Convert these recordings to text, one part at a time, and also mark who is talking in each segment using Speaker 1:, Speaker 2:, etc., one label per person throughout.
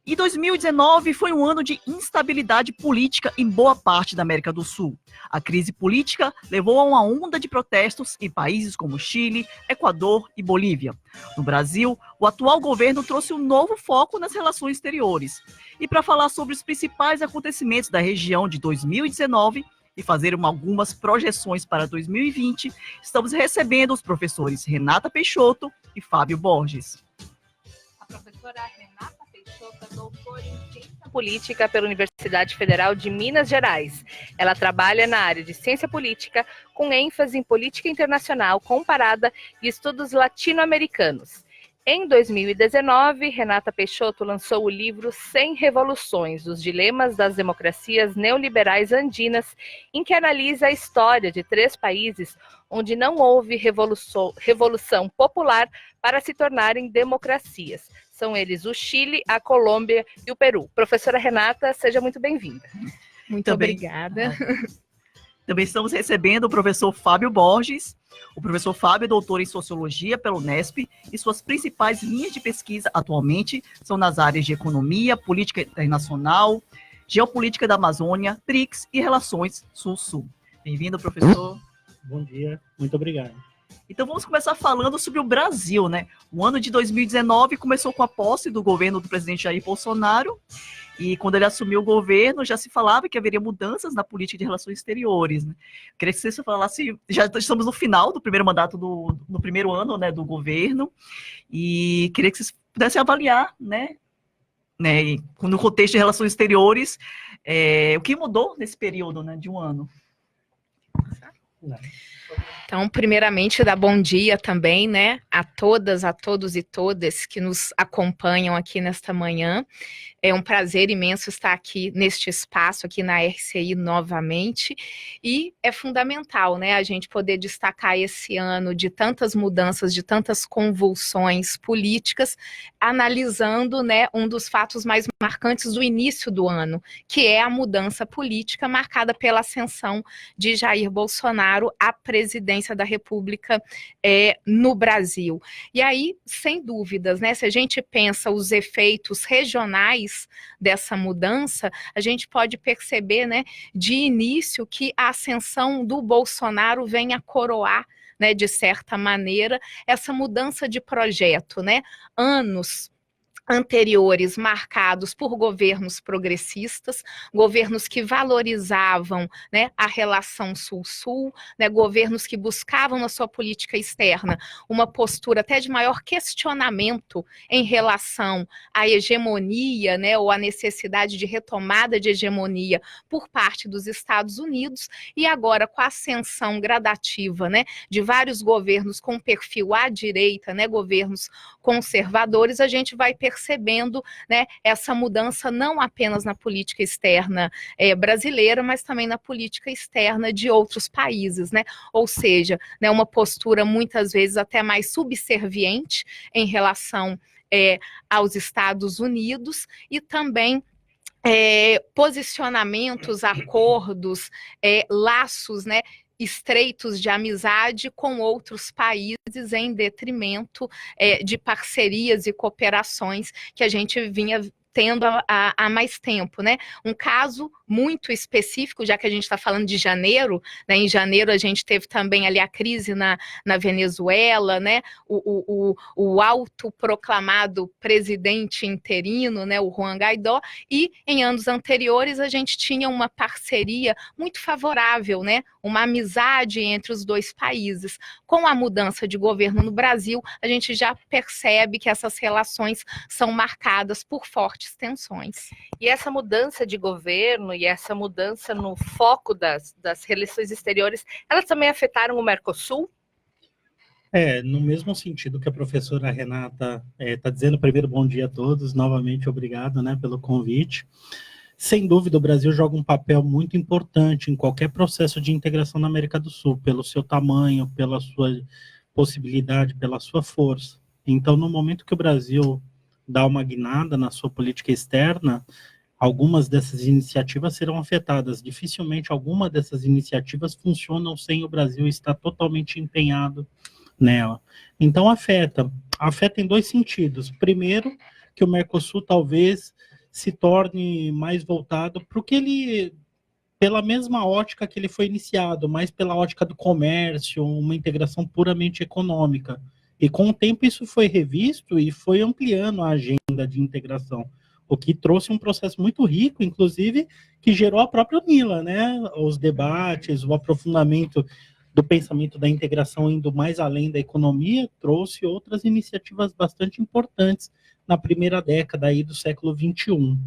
Speaker 1: E 2019 foi um ano de instabilidade política em boa parte da América do Sul. A crise política levou a uma onda de protestos em países como Chile, Equador e Bolívia. No Brasil, o atual governo trouxe um novo foco nas relações exteriores. E para falar sobre os principais acontecimentos da região de 2019 e fazer algumas projeções para 2020, estamos recebendo os professores Renata Peixoto e Fábio Borges.
Speaker 2: A professora Renata Peixoto é doutora em Ciência Política pela Universidade Federal de Minas Gerais. Ela trabalha na área de Ciência Política, com ênfase em política internacional comparada e estudos latino-americanos. Em 2019, Renata Peixoto lançou o livro 100 Revoluções, os dilemas das democracias neoliberais andinas, em que analisa a história de 3 países onde não houve revolução popular para se tornarem democracias. São eles o Chile, a Colômbia e o Peru. Professora Renata, seja muito bem-vinda.
Speaker 3: Muito obrigada.
Speaker 1: Também estamos recebendo o professor Fábio Borges. O professor Fábio é doutor em Sociologia pela Unesp e suas principais linhas de pesquisa atualmente são nas áreas de Economia, Política Internacional, Geopolítica da Amazônia, BRICS e Relações Sul-Sul. Bem-vindo, professor.
Speaker 4: Bom dia, muito obrigado.
Speaker 1: Então vamos começar falando sobre o Brasil, né? O ano de 2019 começou com a posse do governo do presidente Jair Bolsonaro. E quando ele assumiu o governo, já se falava que haveria mudanças na política de relações exteriores, né? Queria que você falasse, já estamos no final do primeiro mandato, no primeiro ano, né, do governo, e queria que vocês pudessem avaliar, né, no contexto de relações exteriores, o que mudou nesse período, né, de um ano.
Speaker 3: Então, primeiramente, dar bom dia também, né, a todas, a todos e todas que nos acompanham aqui nesta manhã. É um prazer imenso estar aqui neste espaço, aqui na RCI novamente, e é fundamental, né, a gente poder destacar esse ano de tantas mudanças, de tantas convulsões políticas, analisando, né, um dos fatos mais marcantes do início do ano, que é a mudança política marcada pela ascensão de Jair Bolsonaro à presidência da República no Brasil. E aí, sem dúvidas, né, se a gente pensa os efeitos regionais dessa mudança, a gente pode perceber, né, de início que a ascensão do Bolsonaro vem a coroar, né, de certa maneira, essa mudança de projeto, né, anos anteriores marcados por governos progressistas, governos que valorizavam, né, a relação Sul-Sul, né, governos que buscavam na sua política externa uma postura até de maior questionamento em relação à hegemonia, né, ou à necessidade de retomada de hegemonia por parte dos Estados Unidos, e agora com a ascensão gradativa, né, de vários governos com perfil à direita, né, governos conservadores, a gente vai percebendo, né, essa mudança não apenas na política externa brasileira, mas também na política externa de outros países, né? Ou seja, né, uma postura muitas vezes até mais subserviente em relação aos Estados Unidos e também posicionamentos, acordos, laços, né, estreitos de amizade com outros países em detrimento de parcerias e cooperações que a gente vinha tendo há mais tempo, né? Um caso muito específico, já que a gente está falando de janeiro, né? Em janeiro a gente teve também ali a crise na Venezuela, né? O autoproclamado presidente interino, né? O Juan Guaidó, e em anos anteriores a gente tinha uma parceria muito favorável, né? Uma amizade entre os dois países. Com a mudança de governo no Brasil, a gente já percebe que essas relações são marcadas por fortes tensões.
Speaker 2: E essa mudança de governo e essa mudança no foco das relações exteriores, elas também afetaram o Mercosul?
Speaker 4: No mesmo sentido que a professora Renata está dizendo, primeiro bom dia a todos, novamente obrigado, né, pelo convite. Sem dúvida, o Brasil joga um papel muito importante em qualquer processo de integração na América do Sul, pelo seu tamanho, pela sua possibilidade, pela sua força. Então, no momento que o Brasil dá uma guinada na sua política externa, algumas dessas iniciativas serão afetadas. Dificilmente alguma dessas iniciativas funcionam sem o Brasil estar totalmente empenhado nela. Então, afeta em dois sentidos. Primeiro, que o Mercosul talvez se torne mais voltado para o que ele, pela mesma ótica que ele foi iniciado, mais pela ótica do comércio, uma integração puramente econômica. E com o tempo isso foi revisto e foi ampliando a agenda de integração, o que trouxe um processo muito rico, inclusive, que gerou a própria UNILA, né? Os debates, o aprofundamento do pensamento da integração indo mais além da economia, trouxe outras iniciativas bastante importantes na primeira década aí do século XXI.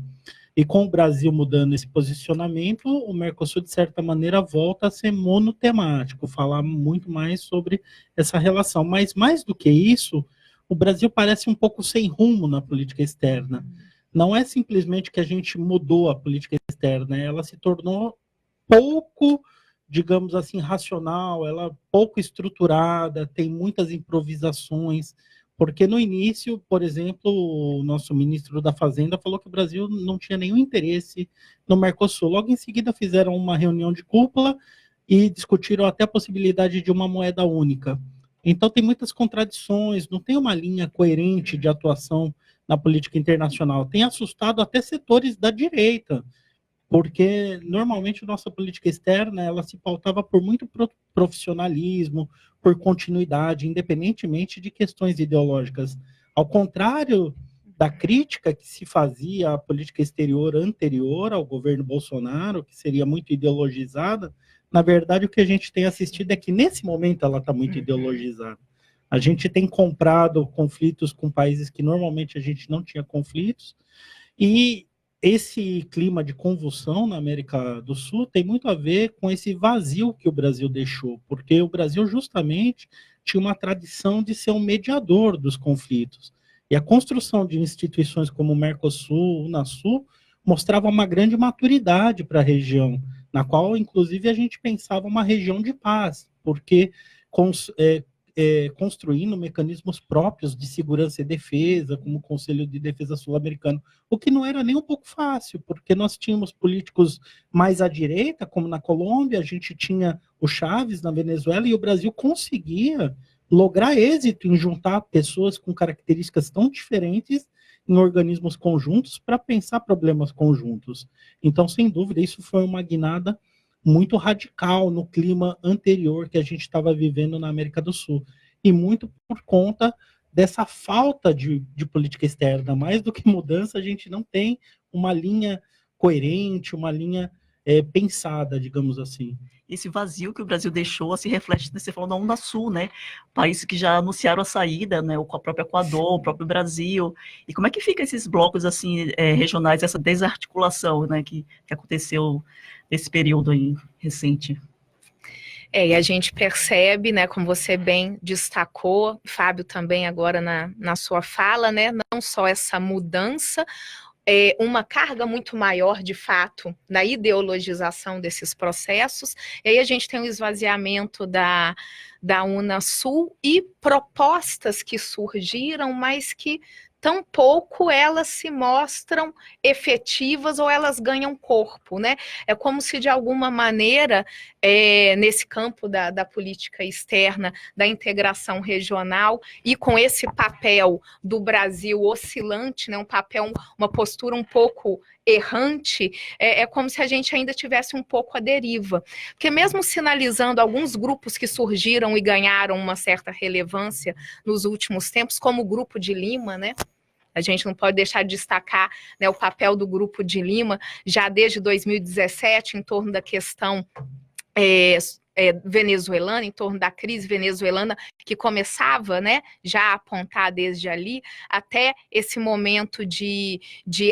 Speaker 4: E com o Brasil mudando esse posicionamento, o Mercosul, de certa maneira, volta a ser monotemático, falar muito mais sobre essa relação. Mas, mais do que isso, o Brasil parece um pouco sem rumo na política externa. Não é simplesmente que a gente mudou a política externa, ela se tornou pouco, digamos assim, racional, ela pouco estruturada, tem muitas improvisações, porque no início, por exemplo, o nosso ministro da Fazenda falou que o Brasil não tinha nenhum interesse no Mercosul. Logo em seguida fizeram uma reunião de cúpula e discutiram até a possibilidade de uma moeda única. Então tem muitas contradições, não tem uma linha coerente de atuação na política internacional. Tem assustado até setores da direita, porque normalmente a nossa política externa ela se pautava por muito profissionalismo, por continuidade, independentemente de questões ideológicas. Ao contrário da crítica que se fazia à política exterior anterior ao governo Bolsonaro, que seria muito ideologizada, na verdade o que a gente tem assistido é que nesse momento ela está muito ideologizada. A gente tem comprado conflitos com países que normalmente a gente não tinha conflitos, e esse clima de convulsão na América do Sul tem muito a ver com esse vazio que o Brasil deixou, porque o Brasil justamente tinha uma tradição de ser um mediador dos conflitos. E a construção de instituições como o Mercosul, o Unasul, mostrava uma grande maturidade para a região, na qual, inclusive, a gente pensava uma região de paz, porque construindo mecanismos próprios de segurança e defesa, como o Conselho de Defesa Sul-Americano, o que não era nem um pouco fácil, porque nós tínhamos políticos mais à direita, como na Colômbia, a gente tinha o Chávez na Venezuela, e o Brasil conseguia lograr êxito em juntar pessoas com características tão diferentes em organismos conjuntos para pensar problemas conjuntos. Então, sem dúvida, isso foi uma guinada muito radical no clima anterior que a gente estava vivendo na América do Sul. E muito por conta dessa falta de política externa. Mais do que mudança, a gente não tem uma linha coerente, uma linha pensada, digamos assim.
Speaker 1: Esse vazio que o Brasil deixou se reflete, você falou, na Unasul, né? Países que já anunciaram a saída, né? O próprio Equador, o próprio Brasil. E como é que fica esses blocos assim regionais, essa desarticulação, né? Que aconteceu nesse período aí recente?
Speaker 3: E a gente percebe, né, como você bem destacou, Fábio também agora na sua fala, né, não só essa mudança, uma carga muito maior, de fato, na ideologização desses processos, e aí a gente tem um esvaziamento da Unasul e propostas que surgiram, mas que tampouco elas se mostram efetivas ou elas ganham corpo, né? É como se, de alguma maneira, nesse campo da política externa, da integração regional, e com esse papel do Brasil oscilante, né, um papel, uma postura um pouco errante, é como se a gente ainda tivesse um pouco à deriva. Porque mesmo sinalizando alguns grupos que surgiram e ganharam uma certa relevância nos últimos tempos, como o Grupo de Lima, né? A gente não pode deixar de destacar, né, o papel do Grupo de Lima, já desde 2017, em torno da questão venezuelana, em torno da crise venezuelana, que começava, né, já a apontar desde ali, até esse momento de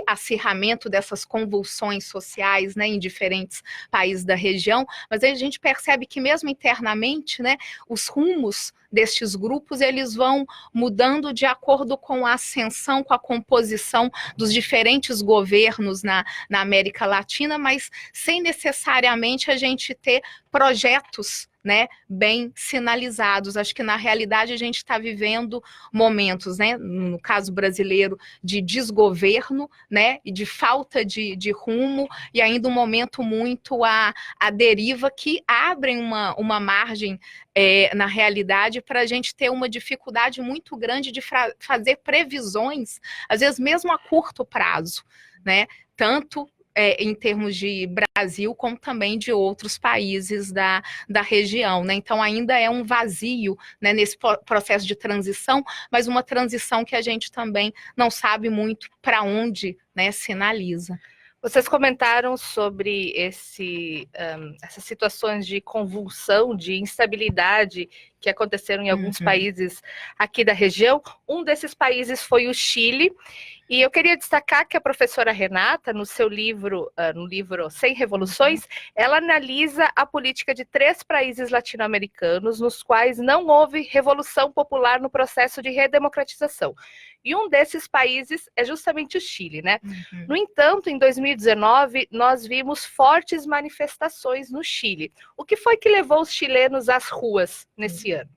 Speaker 3: acirramento dessas convulsões sociais, né, em diferentes países da região. Mas aí a gente percebe que mesmo internamente, né, os rumos destes grupos, eles vão mudando de acordo com a ascensão, com a composição dos diferentes governos na América Latina, mas sem necessariamente a gente ter projetos, né, bem sinalizados. Acho que, na realidade, a gente está vivendo momentos, né, no caso brasileiro, de desgoverno, né, e de falta de rumo, e ainda um momento muito à deriva, que abrem uma margem, na realidade, para a gente ter uma dificuldade muito grande de fazer previsões, às vezes mesmo a curto prazo, né, tanto em termos de Brasil, como também de outros países da região, né? Então, ainda é um vazio, né, nesse processo de transição, mas uma transição que a gente também não sabe muito para onde, né, sinaliza.
Speaker 2: Vocês comentaram sobre essas situações de convulsão, de instabilidade que aconteceram em alguns países aqui da região. Um desses países foi o Chile. E eu queria destacar que a professora Renata, no seu livro, no livro 100 Revoluções, ela analisa a política de 3 países latino-americanos, nos quais não houve revolução popular no processo de redemocratização. E um desses países é justamente o Chile, né? No entanto, em 2019, nós vimos fortes manifestações no Chile. O que foi que levou os chilenos às ruas nesse ano?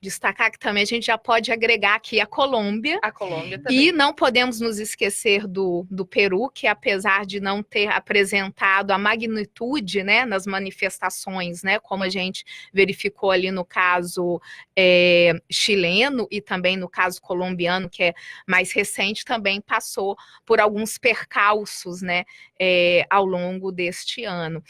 Speaker 3: Destacar que também a gente já pode agregar aqui a Colômbia.
Speaker 2: A Colômbia também.
Speaker 3: E não podemos nos esquecer do Peru, que apesar de não ter apresentado a magnitude, né, nas manifestações, né, como a gente verificou ali no caso chileno e também no caso colombiano, que é mais recente, também passou por alguns percalços, né, ao longo deste ano.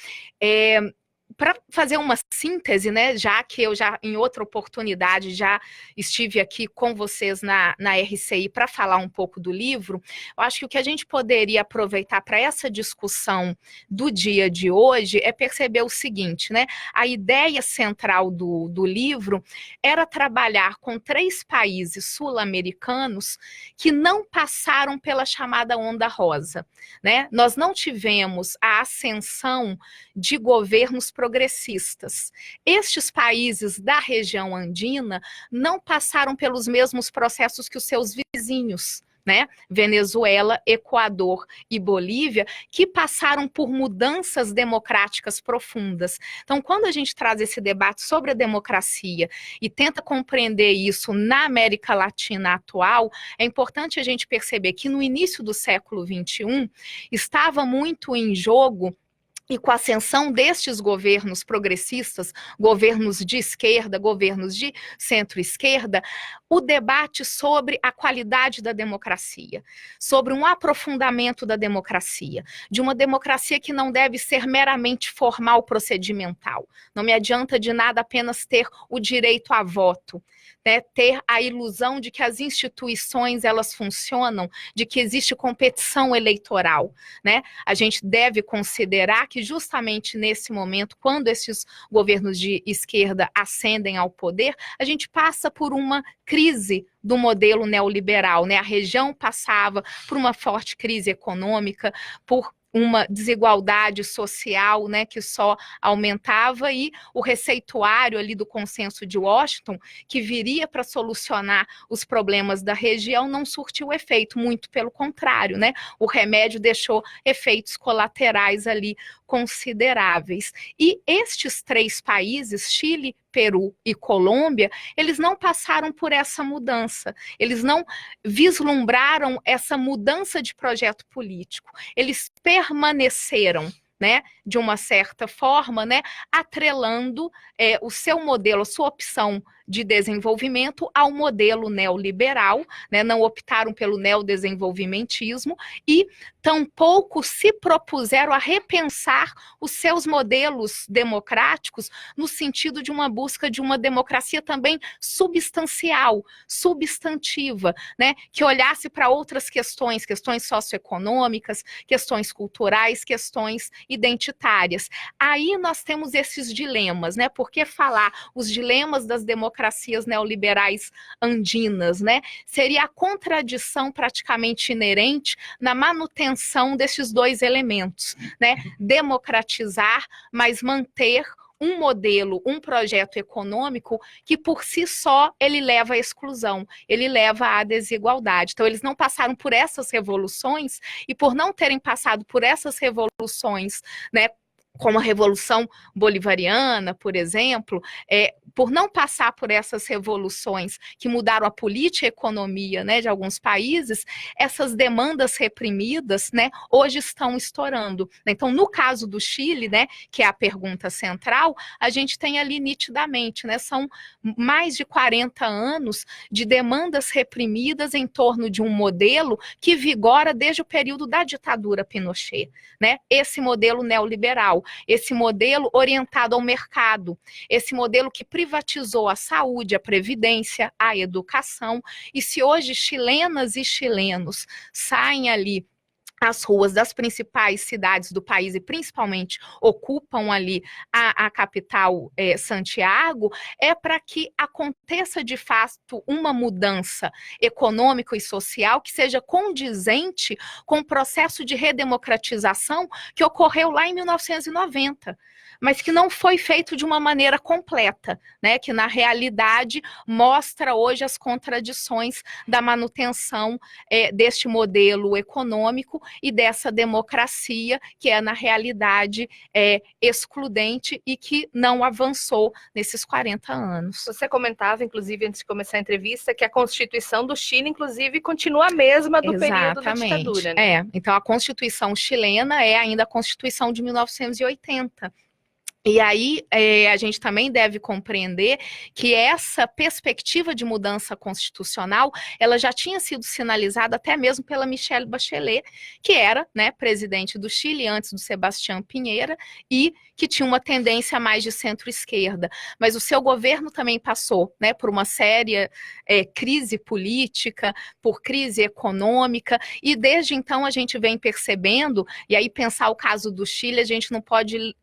Speaker 3: Para fazer uma síntese, né, já que eu já em outra oportunidade já estive aqui com vocês na RCI para falar um pouco do livro, eu acho que o que a gente poderia aproveitar para essa discussão do dia de hoje é perceber o seguinte, né, a ideia central do livro era trabalhar com 3 países sul-americanos que não passaram pela chamada onda rosa, né, nós não tivemos a ascensão de governos progressistas. Estes países da região andina não passaram pelos mesmos processos que os seus vizinhos, né? Venezuela, Equador e Bolívia, que passaram por mudanças democráticas profundas. Então, quando a gente traz esse debate sobre a democracia e tenta compreender isso na América Latina atual, é importante a gente perceber que no início do século XXI estava muito em jogo, e com a ascensão destes governos progressistas, governos de esquerda, governos de centro-esquerda, o debate sobre a qualidade da democracia, sobre um aprofundamento da democracia, de uma democracia que não deve ser meramente formal, procedimental. Não me adianta de nada apenas ter o direito a voto, né, ter a ilusão de que as instituições elas funcionam, de que existe competição eleitoral, né? A gente deve considerar que justamente nesse momento, quando esses governos de esquerda ascendem ao poder, a gente passa por uma crise do modelo neoliberal, né? A região passava por uma forte crise econômica, por uma desigualdade social, né, que só aumentava, e o receituário ali do Consenso de Washington, que viria para solucionar os problemas da região, não surtiu efeito, muito pelo contrário, né? O remédio deixou efeitos colaterais ali consideráveis. E estes 3 países, Chile, Peru e Colômbia, eles não passaram por essa mudança, eles não vislumbraram essa mudança de projeto político, eles permaneceram, né, de uma certa forma, né, atrelando o seu modelo, a sua opção de desenvolvimento ao modelo neoliberal, né, não optaram pelo neodesenvolvimentismo e tampouco se propuseram a repensar os seus modelos democráticos no sentido de uma busca de uma democracia também substancial, substantiva, né, que olhasse para outras questões, questões socioeconômicas, questões culturais, questões identitárias. Aí nós temos esses dilemas, né? Por que falar os dilemas das democracias neoliberais andinas, né? Seria a contradição praticamente inerente na manutenção desses 2 elementos, né? Democratizar, mas manter um modelo, um projeto econômico que por si só ele leva à exclusão, ele leva à desigualdade. Então eles não passaram por essas revoluções, e por não terem passado por essas revoluções, né, como a Revolução Bolivariana, por exemplo, por não passar por essas revoluções que mudaram a política e a economia, né, de alguns países, essas demandas reprimidas, né, hoje estão estourando. Então, no caso do Chile, né, que é a pergunta central, a gente tem ali nitidamente, né, são mais de 40 anos de demandas reprimidas em torno de um modelo que vigora desde o período da ditadura Pinochet, né, esse modelo neoliberal, esse modelo orientado ao mercado, esse modelo que privatizou a saúde, a previdência, a educação. E se hoje chilenas e chilenos saem ali às ruas das principais cidades do país e principalmente ocupam ali a capital Santiago, é para que aconteça de fato uma mudança econômica e social que seja condizente com o processo de redemocratização que ocorreu lá em 1990. Mas que não foi feito de uma maneira completa, né? Que na realidade mostra hoje as contradições da manutenção deste modelo econômico e dessa democracia que é na realidade excludente e que não avançou nesses 40 anos.
Speaker 2: Você comentava, inclusive, antes de começar a entrevista, que a Constituição do Chile, inclusive, continua a mesma do período da ditadura, né?
Speaker 3: Então a Constituição chilena é ainda a Constituição de 1980. E aí a gente também deve compreender que essa perspectiva de mudança constitucional, ela já tinha sido sinalizada até mesmo pela Michelle Bachelet, que era, né, presidente do Chile antes do Sebastián Piñera e que tinha uma tendência mais de centro-esquerda. Mas o seu governo também passou, né, por uma séria crise política, por crise econômica, e desde então a gente vem percebendo, e aí pensar o caso do Chile, a gente não pode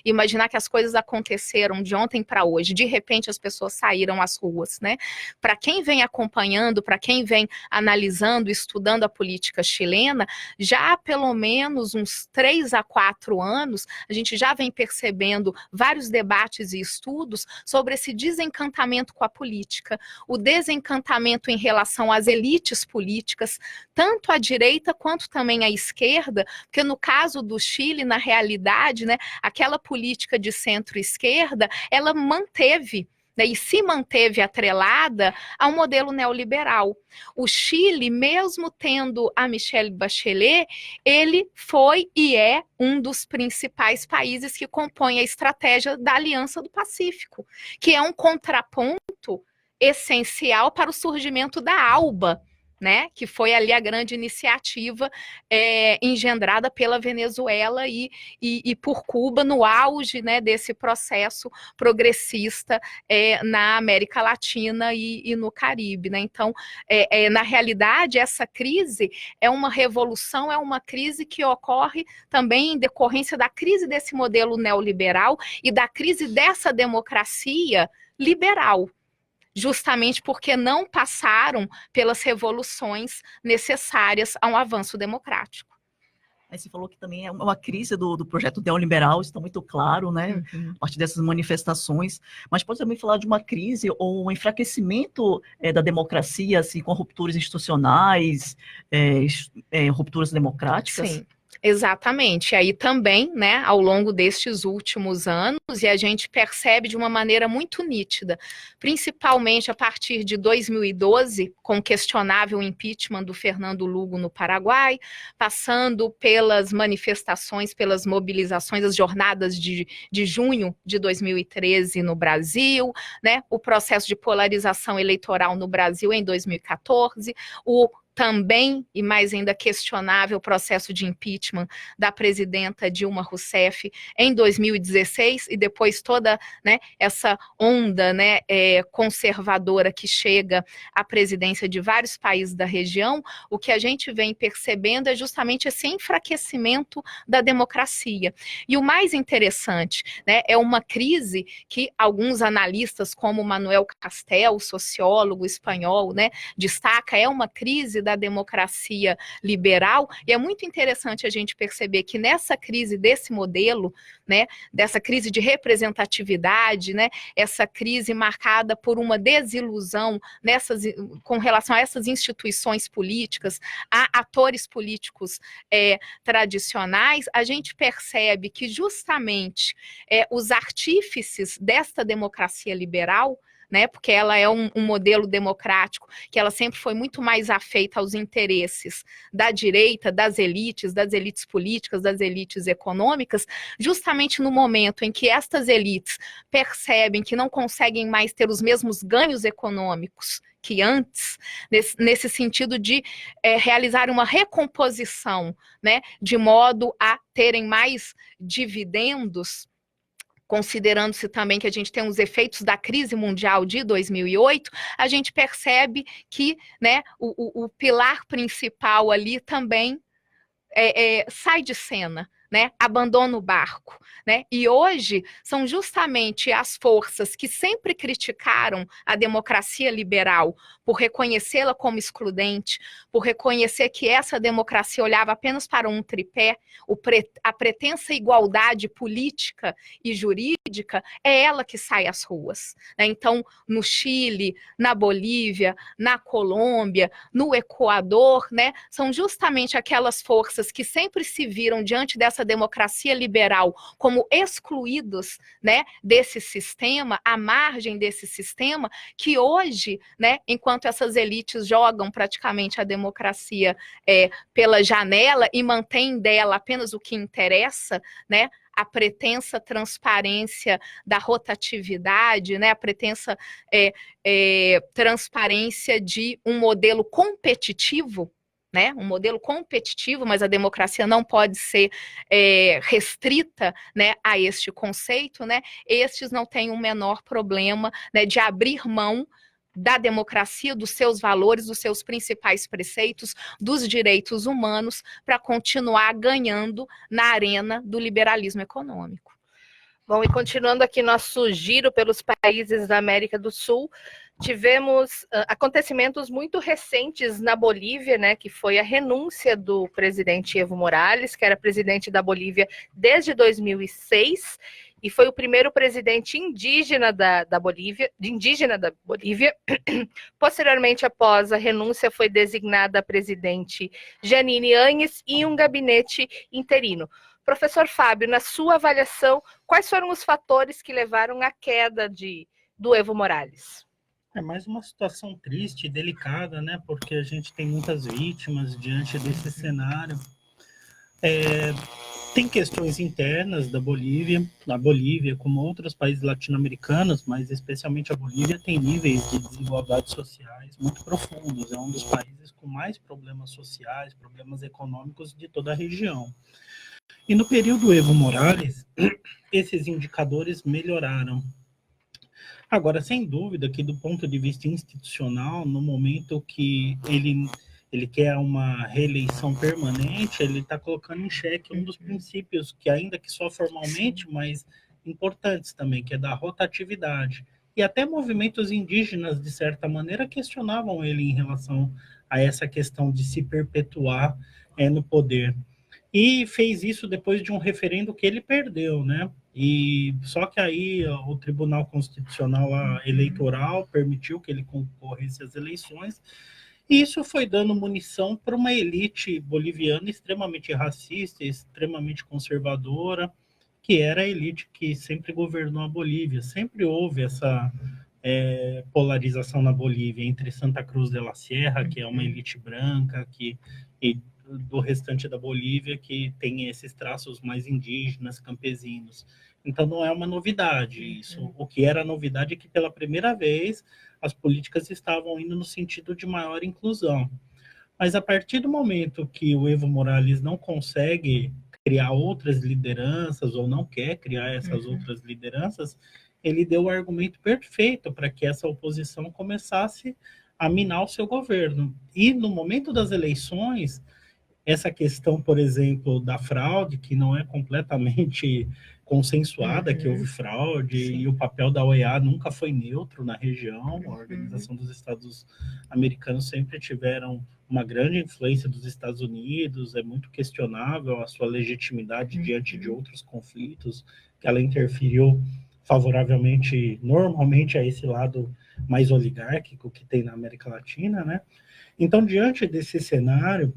Speaker 3: imaginar que as coisas aconteceram de ontem para hoje, de repente as pessoas saíram às ruas, né? Para quem vem acompanhando, para quem vem analisando, estudando a política chilena, já há pelo menos uns 3 a 4 anos, a gente já vem percebendo vários debates e estudos sobre esse desencantamento com a política, o desencantamento em relação às elites políticas, tanto à direita quanto também à esquerda, porque no caso do Chile, na realidade, né, aquela política de centro-esquerda, ela manteve, né, e se manteve atrelada a um modelo neoliberal. O Chile, mesmo tendo a Michelle Bachelet, ele foi e é um dos principais países que compõem a estratégia da Aliança do Pacífico, que é um contraponto essencial para o surgimento da ALBA, né, que foi ali a grande iniciativa engendrada pela Venezuela e por Cuba no auge, né, desse processo progressista na América Latina e no Caribe, né? Então, na realidade, essa crise é uma revolução, é uma crise que ocorre também em decorrência da crise desse modelo neoliberal e da crise dessa democracia liberal, justamente porque não passaram pelas revoluções necessárias a um avanço democrático.
Speaker 1: Aí você falou que também é uma crise do projeto neoliberal, isso está muito claro, né? A partir dessas manifestações, mas pode também falar de uma crise ou um enfraquecimento da democracia, assim, com rupturas institucionais, rupturas democráticas?
Speaker 3: Sim. Exatamente, e aí também, né, ao longo destes últimos anos, e a gente percebe de uma maneira muito nítida, principalmente a partir de 2012, com o questionável impeachment do Fernando Lugo no Paraguai, passando pelas manifestações, pelas mobilizações, as jornadas de junho de 2013 no Brasil, né, o processo de polarização eleitoral no Brasil em 2014, o também, e mais ainda questionável, processo de impeachment da presidenta Dilma Rousseff em 2016, e depois toda, né, essa onda, né, conservadora que chega à presidência de vários países da região, o que a gente vem percebendo é justamente esse enfraquecimento da democracia. E o mais interessante, né, é uma crise que alguns analistas, como Manuel Castel, sociólogo espanhol, né, destaca, é uma crise da democracia liberal, e é muito interessante a gente perceber que nessa crise desse modelo, né, dessa crise de representatividade, né, essa crise marcada por uma desilusão com relação a essas instituições políticas, a atores políticos tradicionais, a gente percebe que justamente os artífices desta democracia liberal, né, porque ela é um modelo democrático, que ela sempre foi muito mais afeita aos interesses da direita, das elites políticas, das elites econômicas, justamente no momento em que estas elites percebem que não conseguem mais ter os mesmos ganhos econômicos que antes, nesse sentido de realizar uma recomposição, né, de modo a terem mais dividendos, considerando-se também que a gente tem os efeitos da crise mundial de 2008, a gente percebe que, né, o pilar principal ali também sai de cena, né, abandona o barco, né, e hoje são justamente as forças que sempre criticaram a democracia liberal por reconhecê-la como excludente, por reconhecer que essa democracia olhava apenas para um tripé, a pretensa igualdade política e jurídica, é ela que sai às ruas, né? Então, no Chile, na Bolívia, na Colômbia, no Equador, né, são justamente aquelas forças que sempre se viram diante dessa democracia liberal como excluídos, né, desse sistema, à margem desse sistema, que hoje, né, enquanto essas elites jogam praticamente a democracia pela janela e mantêm dela apenas o que interessa, né, a pretensa transparência da rotatividade, né, a pretensa transparência de um modelo competitivo, né, um modelo competitivo, mas a democracia não pode ser restrita, né, a este conceito, né, estes não têm o menor problema, né, de abrir mão da democracia, dos seus valores, dos seus principais preceitos, dos direitos humanos, para continuar ganhando na arena do liberalismo econômico.
Speaker 2: Bom, e continuando aqui nosso giro pelos países da América do Sul, tivemos acontecimentos muito recentes na Bolívia, né, que foi a renúncia do presidente Evo Morales, que era presidente da Bolívia desde 2006, e foi o primeiro presidente indígena da Bolívia. Posteriormente, após a renúncia, foi designada a presidente Janine Áñez e um gabinete interino. Professor Fábio, na sua avaliação, quais foram os fatores que levaram à queda do Evo Morales?
Speaker 4: É mais uma situação triste e delicada, né? Porque a gente tem muitas vítimas diante desse cenário. Tem questões internas da Bolívia. A Bolívia, como outros países latino-americanos, mas especialmente a Bolívia, tem níveis de desigualdade sociais muito profundos. É um dos países com mais problemas sociais, problemas econômicos de toda a região. E no período Evo Morales, esses indicadores melhoraram. Agora, sem dúvida que do ponto de vista institucional, no momento que ele quer uma reeleição permanente, ele está colocando em xeque um dos princípios que, ainda que só formalmente, mas importantes também, que é da rotatividade. E até movimentos indígenas, de certa maneira, questionavam ele em relação a essa questão de se perpetuar no poder. E fez isso depois de um referendo que ele perdeu, né? E só que aí o Tribunal Constitucional Eleitoral permitiu que ele concorresse às eleições, e isso foi dando munição para uma elite boliviana extremamente racista, extremamente conservadora, que era a elite que sempre governou a Bolívia. Sempre houve essa polarização na Bolívia entre Santa Cruz de la Sierra, que é uma elite branca, e do restante da Bolívia, que tem esses traços mais indígenas, campesinos. Então não é uma novidade isso. O que era novidade é que pela primeira vez as políticas estavam indo no sentido de maior inclusão. Mas a partir do momento que o Evo Morales não consegue criar outras lideranças, ou não quer criar essas outras lideranças, ele deu o argumento perfeito para que essa oposição começasse a minar o seu governo. E no momento das eleições, essa questão, por exemplo, da fraude, que não é completamente consensuada, que houve fraude,
Speaker 3: Sim.
Speaker 4: e o papel da OEA nunca foi neutro na região. A Organização dos Estados Americanos sempre tiveram uma grande influência dos Estados Unidos, é muito questionável a sua legitimidade diante de outros conflitos, que ela interferiu favoravelmente, normalmente, a esse lado mais oligárquico que tem na América Latina, né? Então, diante desse cenário,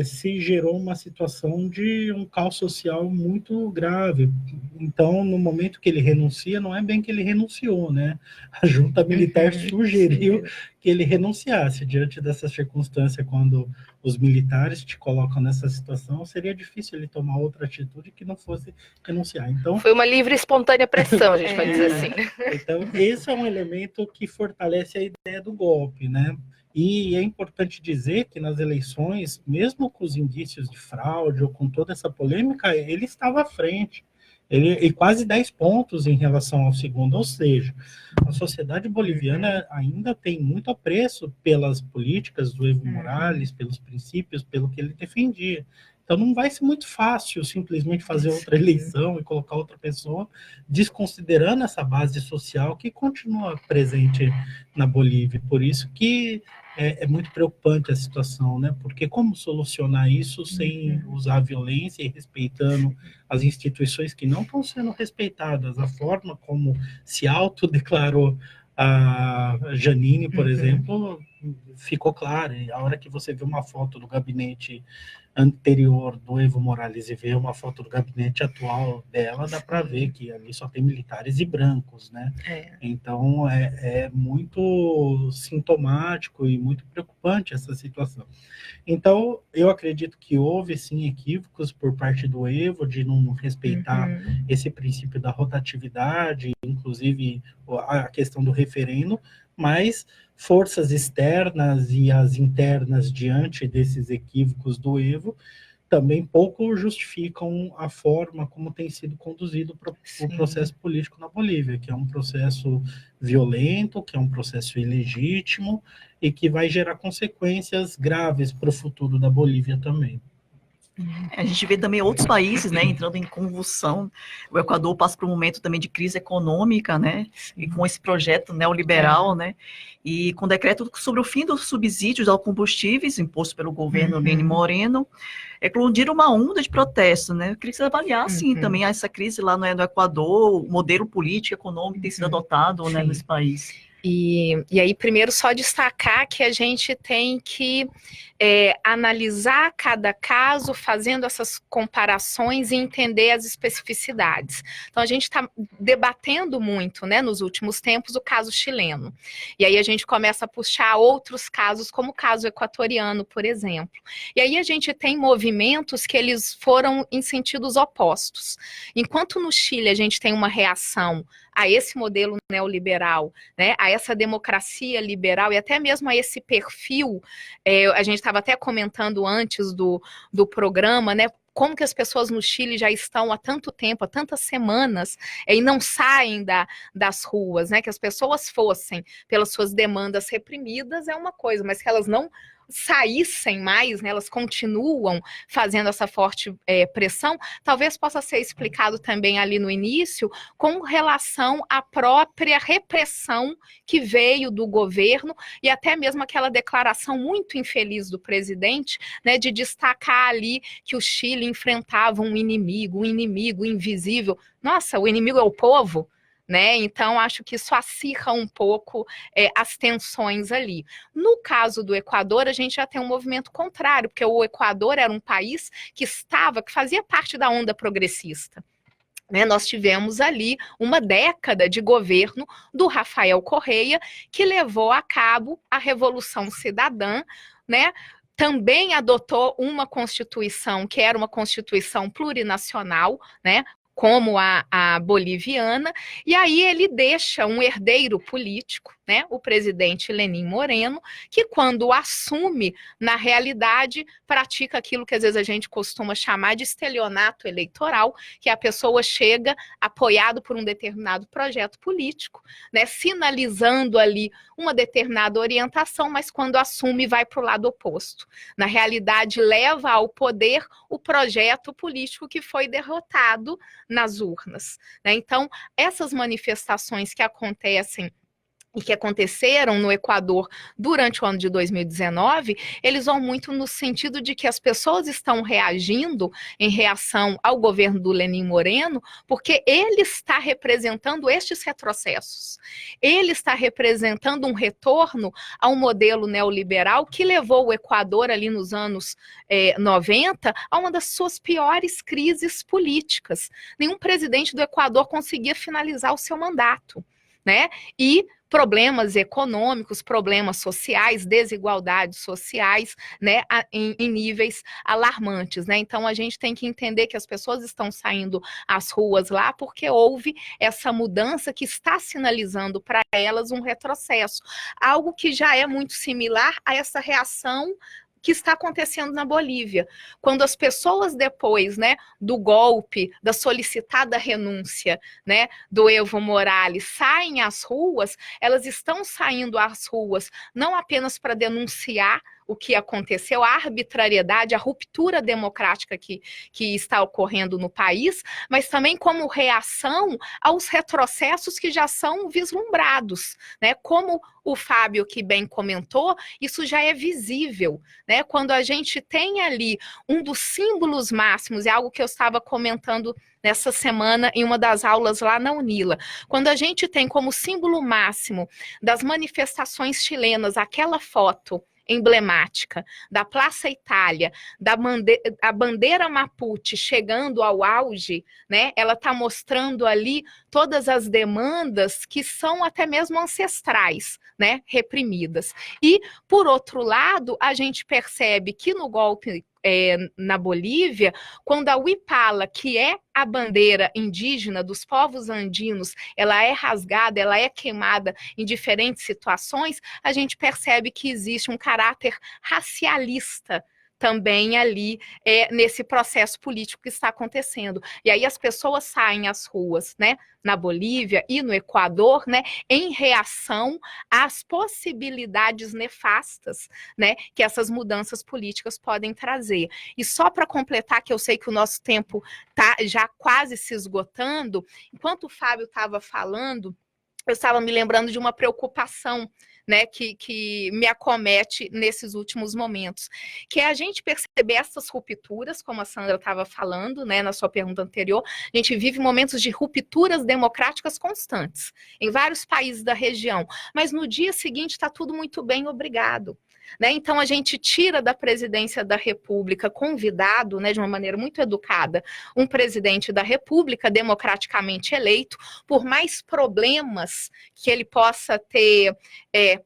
Speaker 4: se gerou uma situação de um caos social muito grave. Então, no momento que ele renuncia, não é bem que ele renunciou, né? A junta militar sugeriu que ele renunciasse. Diante dessa circunstância, quando os militares te colocam nessa situação, seria difícil ele tomar outra atitude que não fosse renunciar. Então,
Speaker 2: foi uma livre e espontânea pressão, a gente pode dizer assim.
Speaker 4: Então, esse é um elemento que fortalece a ideia do golpe, né? E é importante dizer que nas eleições, mesmo com os indícios de fraude ou com toda essa polêmica, ele estava à frente. E quase 10 pontos em relação ao segundo, ou seja, a sociedade boliviana ainda tem muito apreço pelas políticas do Evo Morales, pelos princípios, pelo que ele defendia. Então não vai ser muito fácil simplesmente fazer outra eleição e colocar outra pessoa, desconsiderando essa base social que continua presente na Bolívia. Por isso que é muito preocupante a situação, né? Porque como solucionar isso sem usar violência e respeitando as instituições que não estão sendo respeitadas? A forma como se autodeclarou a Janine, por exemplo, ficou clara. E a hora que você vê uma foto do gabinete anterior do Evo Morales e vê uma foto do gabinete atual dela, dá para ver que ali só tem militares e brancos, né? Então, é muito sintomático e muito preocupante essa situação. Então, eu acredito que houve, sim, equívocos por parte do Evo de não respeitar esse princípio da rotatividade, inclusive a questão do referendo, mas forças externas e as internas diante desses equívocos do Evo também pouco justificam a forma como tem sido conduzido o processo político na Bolívia, que é um processo violento, que é um processo ilegítimo e que vai gerar consequências graves para o futuro da Bolívia também.
Speaker 1: A gente vê também outros países, né, entrando em convulsão. O Equador passa por um momento também de crise econômica, né, e com esse projeto neoliberal, né, e com o decreto sobre o fim dos subsídios aos combustíveis imposto pelo governo Lenín Moreno, eclodiram uma onda de protesto, né. Eu queria que você avaliasse, sim, também essa crise lá no Equador, o modelo político e econômico que tem sido adotado, né, nesse país.
Speaker 3: E aí, primeiro, só destacar que a gente tem que analisar cada caso, fazendo essas comparações e entender as especificidades. Então, a gente está debatendo muito, né, nos últimos tempos, o caso chileno. E aí a gente começa a puxar outros casos, como o caso equatoriano, por exemplo. E aí a gente tem movimentos que eles foram em sentidos opostos. Enquanto no Chile a gente tem uma reação a esse modelo neoliberal, né, a essa democracia liberal e até mesmo a esse perfil, a gente estava até comentando antes do programa, né, como que as pessoas no Chile já estão há tanto tempo, há tantas semanas, e não saem das ruas, né, que as pessoas fossem pelas suas demandas reprimidas é uma coisa, mas que elas não saíssem mais, né, elas continuam fazendo essa forte pressão, talvez possa ser explicado também ali no início com relação à própria repressão que veio do governo e até mesmo aquela declaração muito infeliz do presidente, né, de destacar ali que o Chile enfrentava um inimigo invisível. Nossa, o inimigo é o povo? Né? Então, acho que isso acirra um pouco as tensões ali. No caso do Equador, a gente já tem um movimento contrário, porque o Equador era um país que fazia parte da onda progressista. Né, nós tivemos ali uma década de governo do Rafael Correa, que levou a cabo a Revolução Cidadã, né? Também adotou uma constituição que era uma constituição plurinacional, né? como a boliviana, e aí ele deixa um herdeiro político, né, o presidente Lenín Moreno, que quando assume, na realidade, pratica aquilo que às vezes a gente costuma chamar de estelionato eleitoral, que a pessoa chega apoiado por um determinado projeto político, né, sinalizando ali uma determinada orientação, mas quando assume vai para o lado oposto. Na realidade, leva ao poder o projeto político que foi derrotado nas urnas, né? Então, essas manifestações que acontecem e que aconteceram no Equador durante o ano de 2019, eles vão muito no sentido de que as pessoas estão reagindo em reação ao governo do Lenín Moreno, porque ele está representando estes retrocessos. Ele está representando um retorno a um modelo neoliberal que levou o Equador ali nos anos 90 a uma das suas piores crises políticas. Nenhum presidente do Equador conseguia finalizar o seu mandato, né? E problemas econômicos, problemas sociais, desigualdades sociais, né, em níveis alarmantes, né? Então a gente tem que entender que as pessoas estão saindo às ruas lá porque houve essa mudança que está sinalizando para elas um retrocesso, algo que já é muito similar a essa reação que está acontecendo na Bolívia, quando as pessoas depois, né, do golpe, da solicitada renúncia, né, do Evo Morales, saem às ruas, elas estão saindo às ruas não apenas para denunciar o que aconteceu, a arbitrariedade, a ruptura democrática que está ocorrendo no país, mas também como reação aos retrocessos que já são vislumbrados, né? Como o Fábio que bem comentou, isso já é visível, né? Quando a gente tem ali um dos símbolos máximos, é algo que eu estava comentando nessa semana em uma das aulas lá na Unila, quando a gente tem como símbolo máximo das manifestações chilenas aquela foto emblemática da Praça Itália, a bandeira Mapuche chegando ao auge, né? Ela está mostrando ali todas as demandas que são até mesmo ancestrais, né? Reprimidas. E, por outro lado, a gente percebe que no golpe na Bolívia, quando a huipala, que é a bandeira indígena dos povos andinos, ela é rasgada, ela é queimada em diferentes situações, a gente percebe que existe um caráter racialista também ali nesse processo político que está acontecendo. E aí as pessoas saem às ruas, né, na Bolívia e no Equador, né, em reação às possibilidades nefastas, né, que essas mudanças políticas podem trazer. E só para completar, que eu sei que o nosso tempo está já quase se esgotando, enquanto o Fábio estava falando, eu estava me lembrando de uma preocupação, né, que me acomete nesses últimos momentos, que é a gente perceber essas rupturas, como a Sandra estava falando, né, na sua pergunta anterior, a gente vive momentos de rupturas democráticas constantes em vários países da região, mas no dia seguinte está tudo muito bem, obrigado. Né? Então a gente tira da presidência da República convidado, né, de uma maneira muito educada, um presidente da República democraticamente eleito, por mais problemas que ele possa ter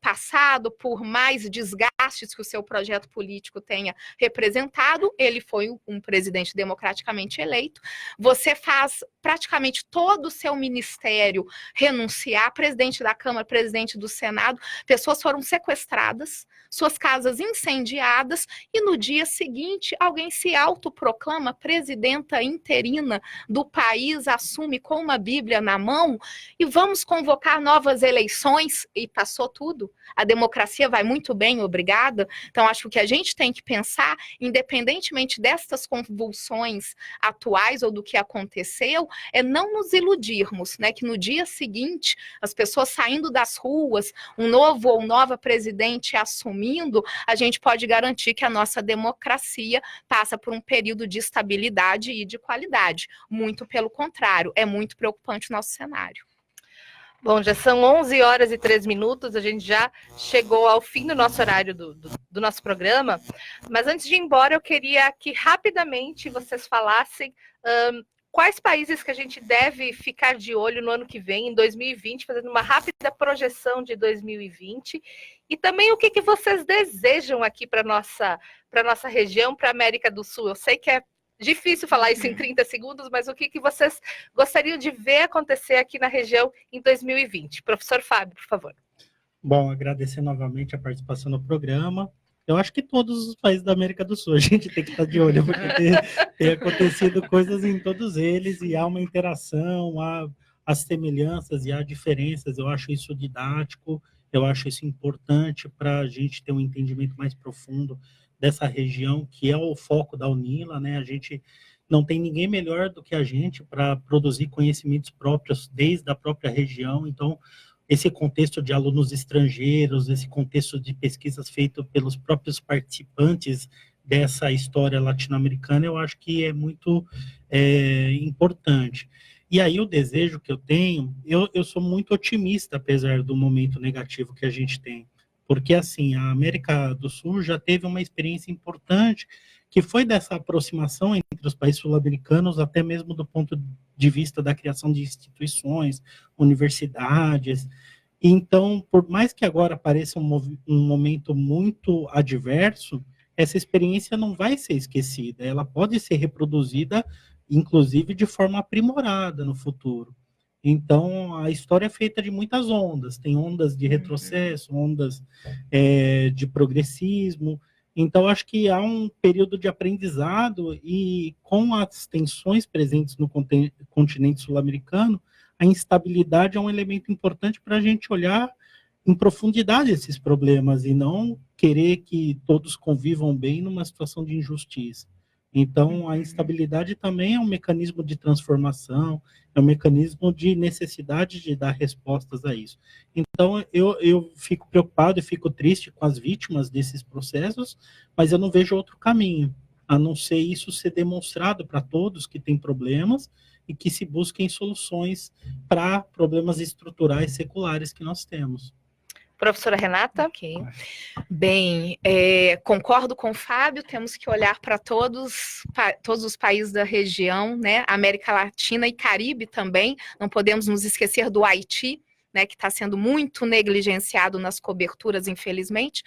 Speaker 3: passado, por mais desgastes que o seu projeto político tenha representado, ele foi um presidente democraticamente eleito. Você faz praticamente todo o seu ministério renunciar, presidente da Câmara, presidente do Senado, pessoas foram sequestradas, suas casas incendiadas, e no dia seguinte alguém se autoproclama presidenta interina do país, assume com uma Bíblia na mão e vamos convocar novas eleições, e passou tudo. A democracia vai muito bem, obrigada. Então acho que a gente tem que pensar, independentemente destas convulsões atuais ou do que aconteceu, é não nos iludirmos, né, que no dia seguinte as pessoas saindo das ruas, um novo ou nova presidente assumindo, a gente pode garantir que a nossa democracia passa por um período de estabilidade e de qualidade. Muito pelo contrário, é muito preocupante o nosso cenário.
Speaker 2: Bom, já são 11h03, a gente já chegou ao fim do nosso horário do nosso programa, mas antes de ir embora eu queria que rapidamente vocês falassem quais países que a gente deve ficar de olho no ano que vem, em 2020, fazendo uma rápida projeção de 2020, e também o que, que vocês desejam aqui para a nossa região, para a América do Sul. Eu sei que é Difícil falar isso em 30 segundos, mas o que vocês gostariam de ver acontecer aqui na região em 2020? Professor Fábio, por favor.
Speaker 4: Bom, agradecer novamente a participação no programa. Eu acho que todos os países da América do Sul a gente tem que estar de olho, porque tem acontecido coisas em todos eles e há uma interação, há as semelhanças e há diferenças. Eu acho isso didático, eu acho isso importante para a gente ter um entendimento mais profundo dessa região, que é o foco da UNILA, né? A gente não tem ninguém melhor do que a gente para produzir conhecimentos próprios desde a própria região. Então, esse contexto de alunos estrangeiros, esse contexto de pesquisas feitas pelos próprios participantes dessa história latino-americana, eu acho que é muito importante. E aí o desejo que eu tenho, eu sou muito otimista, apesar do momento negativo que a gente tem, porque assim, a América do Sul já teve uma experiência importante, que foi dessa aproximação entre os países sul-americanos, até mesmo do ponto de vista da criação de instituições, universidades. Então, por mais que agora pareça um momento muito adverso, essa experiência não vai ser esquecida, ela pode ser reproduzida, inclusive de forma aprimorada no futuro. Então, a história é feita de muitas ondas, tem ondas de retrocesso, ondas de progressismo. Então, acho que há um período de aprendizado e com as tensões presentes no continente sul-americano, a instabilidade é um elemento importante para a gente olhar em profundidade esses problemas e não querer que todos convivam bem numa situação de injustiça. Então, a instabilidade também é um mecanismo de transformação, é um mecanismo de necessidade de dar respostas a isso. Então, eu fico preocupado e fico triste com as vítimas desses processos, mas eu não vejo outro caminho, a não ser isso ser demonstrado para todos que têm problemas e que se busquem soluções para problemas estruturais seculares que nós temos.
Speaker 2: Professora Renata?
Speaker 3: Ok. Bem, concordo com o Fábio, temos que olhar para todos os países da região, né? América Latina e Caribe também, não podemos nos esquecer do Haiti, né, que está sendo muito negligenciado nas coberturas, infelizmente,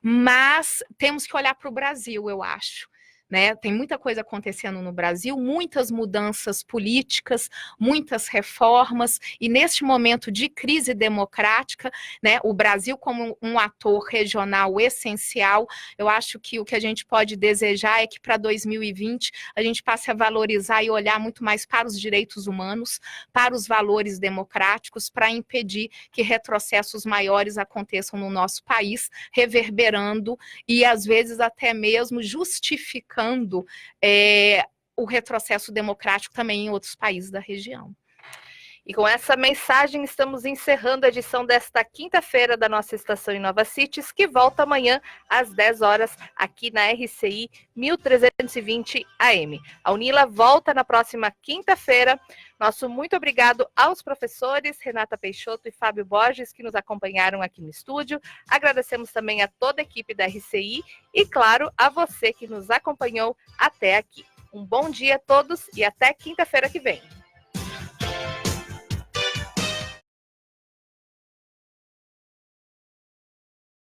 Speaker 3: mas temos que olhar para o Brasil, eu acho. Né? Tem muita coisa acontecendo no Brasil, muitas mudanças políticas, muitas reformas, e neste momento de crise democrática, né, o Brasil como um ator regional essencial, eu acho que o que a gente pode desejar é que para 2020 a gente passe a valorizar e olhar muito mais para os direitos humanos, para os valores democráticos, para impedir que retrocessos maiores aconteçam no nosso país, reverberando e às vezes até mesmo justificando o retrocesso democrático também em outros países da região.
Speaker 2: E com essa mensagem estamos encerrando a edição desta quinta-feira da nossa estação Inova Cities, que volta amanhã às 10 horas aqui na RCI 1320 AM. A UNILA volta na próxima quinta-feira. Nosso muito obrigado aos professores Renata Peixoto e Fábio Borges, que nos acompanharam aqui no estúdio. Agradecemos também a toda a equipe da RCI e, claro, a você que nos acompanhou até aqui. Um bom dia a todos e até quinta-feira que vem.